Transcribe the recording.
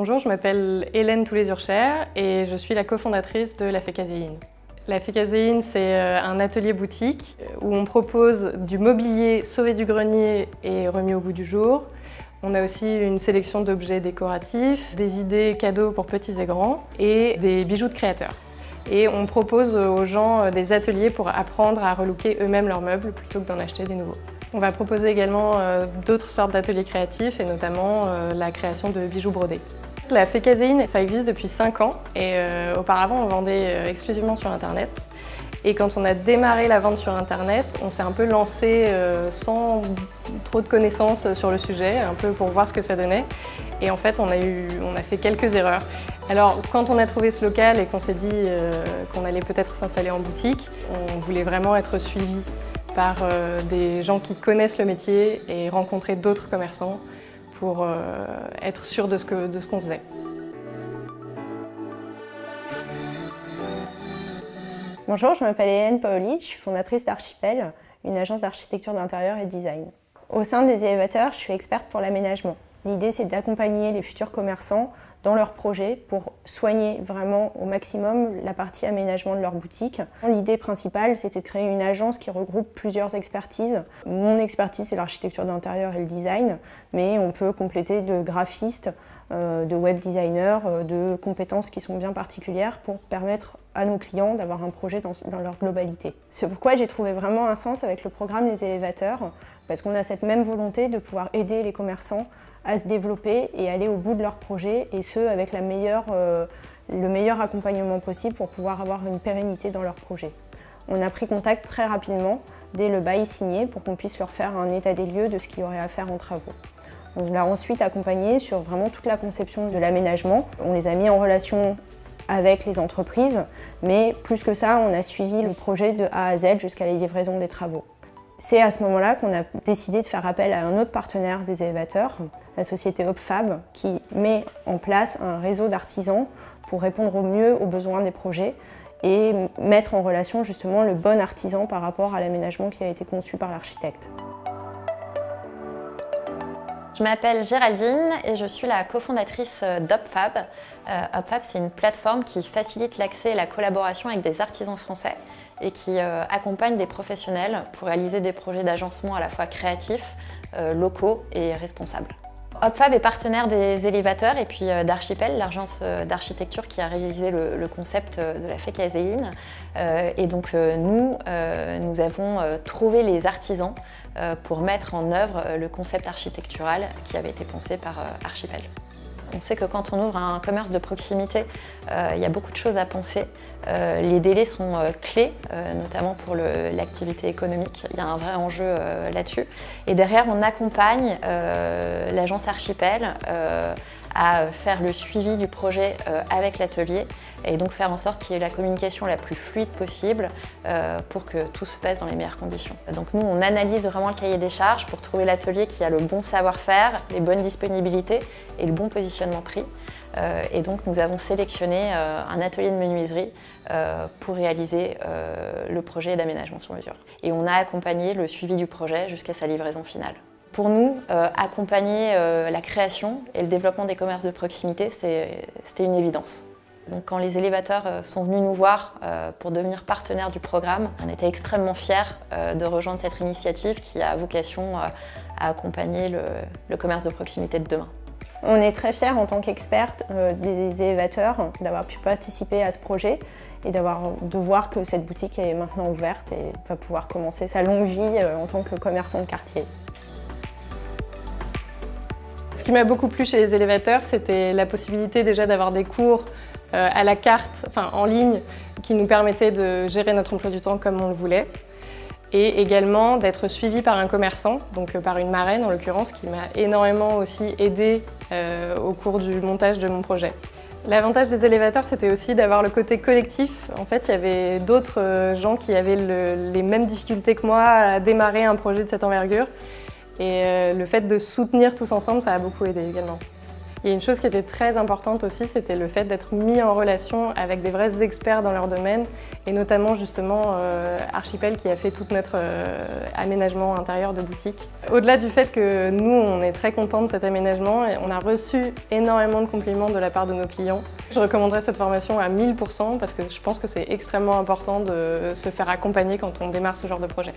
Bonjour, je m'appelle Hélène Toulez-Urcher et je suis la cofondatrice de La Fécaséine. La Fécaséine, c'est un atelier boutique où on propose du mobilier sauvé du grenier et remis au goût du jour. On a aussi une sélection d'objets décoratifs, des idées cadeaux pour petits et grands et des bijoux de créateurs. Et on propose aux gens des ateliers pour apprendre à relooker eux-mêmes leurs meubles plutôt que d'en acheter des nouveaux. On va proposer également d'autres sortes d'ateliers créatifs et notamment la création de bijoux brodés. La Fécaséine, ça existe depuis 5 ans et auparavant on vendait exclusivement sur Internet. Et quand on a démarré la vente sur Internet, on s'est un peu lancé sans trop de connaissances sur le sujet, un peu pour voir ce que ça donnait. Et en fait, on a fait quelques erreurs. Alors, quand on a trouvé ce local et qu'on s'est dit qu'on allait peut-être s'installer en boutique, on voulait vraiment être suivi par des gens qui connaissent le métier et rencontrer d'autres commerçants pour être sûr de ce qu'on faisait. Bonjour, je m'appelle Hélène Paoli, je suis fondatrice d'Archipel, une agence d'architecture d'intérieur et design. Au sein des élévateurs, je suis experte pour l'aménagement. L'idée, c'est d'accompagner les futurs commerçants dans leurs projets pour soigner vraiment au maximum la partie aménagement de leur boutique. L'idée principale, c'était de créer une agence qui regroupe plusieurs expertises. Mon expertise, c'est l'architecture d'intérieur et le design, mais on peut compléter de graphistes, de web designers, de compétences qui sont bien particulières pour permettre à nos clients d'avoir un projet dans leur globalité. C'est pourquoi j'ai trouvé vraiment un sens avec le programme Les Élévateurs, parce qu'on a cette même volonté de pouvoir aider les commerçants à se développer et aller au bout de leur projet, et ce avec le meilleur accompagnement possible pour pouvoir avoir une pérennité dans leur projet. On a pris contact très rapidement dès le bail signé pour qu'on puisse leur faire un état des lieux de ce qu'il y aurait à faire en travaux. On l'a ensuite accompagné sur vraiment toute la conception de l'aménagement. On les a mis en relation avec les entreprises, mais plus que ça, on a suivi le projet de A à Z jusqu'à la livraison des travaux. C'est à ce moment-là qu'on a décidé de faire appel à un autre partenaire des élévateurs, la société Opfab, qui met en place un réseau d'artisans pour répondre au mieux aux besoins des projets et mettre en relation justement le bon artisan par rapport à l'aménagement qui a été conçu par l'architecte. Je m'appelle Géraldine et je suis la cofondatrice d'Opfab. Opfab, c'est une plateforme qui facilite l'accès et la collaboration avec des artisans français et qui accompagne des professionnels pour réaliser des projets d'agencement à la fois créatifs, locaux et responsables. Opfab est partenaire des élévateurs et puis d'Archipel, l'agence d'architecture qui a réalisé le concept de la Fécaséine. Et donc nous avons trouvé les artisans pour mettre en œuvre le concept architectural qui avait été pensé par Archipel. On sait que quand on ouvre un commerce de proximité, il y a beaucoup de choses à penser. Les délais sont clés, notamment pour l'activité économique. Il y a un vrai enjeu là-dessus. Et derrière, on accompagne l'agence Archipel à faire le suivi du projet avec l'atelier et donc faire en sorte qu'il y ait la communication la plus fluide possible pour que tout se passe dans les meilleures conditions. Donc nous, on analyse vraiment le cahier des charges pour trouver l'atelier qui a le bon savoir-faire, les bonnes disponibilités et le bon positionnement prix. Et donc nous avons sélectionné un atelier de menuiserie pour réaliser le projet d'aménagement sur mesure. Et on a accompagné le suivi du projet jusqu'à sa livraison finale. Pour nous, accompagner la création et le développement des commerces de proximité, c'était une évidence. Donc, quand les élévateurs sont venus nous voir pour devenir partenaires du programme, on était extrêmement fiers de rejoindre cette initiative qui a vocation à accompagner le commerce de proximité de demain. On est très fiers en tant qu'experts des élévateurs d'avoir pu participer à ce projet et de voir que cette boutique est maintenant ouverte et va pouvoir commencer sa longue vie en tant que commerçant de quartier. Ce qui m'a beaucoup plu chez les élévateurs, c'était la possibilité déjà d'avoir des cours à la carte, enfin en ligne, qui nous permettaient de gérer notre emploi du temps comme on le voulait. Et également d'être suivi par un commerçant, donc par une marraine en l'occurrence, qui m'a énormément aussi aidée au cours du montage de mon projet. L'avantage des élévateurs, c'était aussi d'avoir le côté collectif. En fait, il y avait d'autres gens qui avaient les mêmes difficultés que moi à démarrer un projet de cette envergure. Et le fait de soutenir tous ensemble, ça a beaucoup aidé également. Il y a une chose qui était très importante aussi, c'était le fait d'être mis en relation avec des vrais experts dans leur domaine, et notamment justement Archipel qui a fait tout notre aménagement intérieur de boutique. Au-delà du fait que nous, on est très contents de cet aménagement, et on a reçu énormément de compliments de la part de nos clients. Je recommanderais cette formation à 1000% parce que je pense que c'est extrêmement important de se faire accompagner quand on démarre ce genre de projet.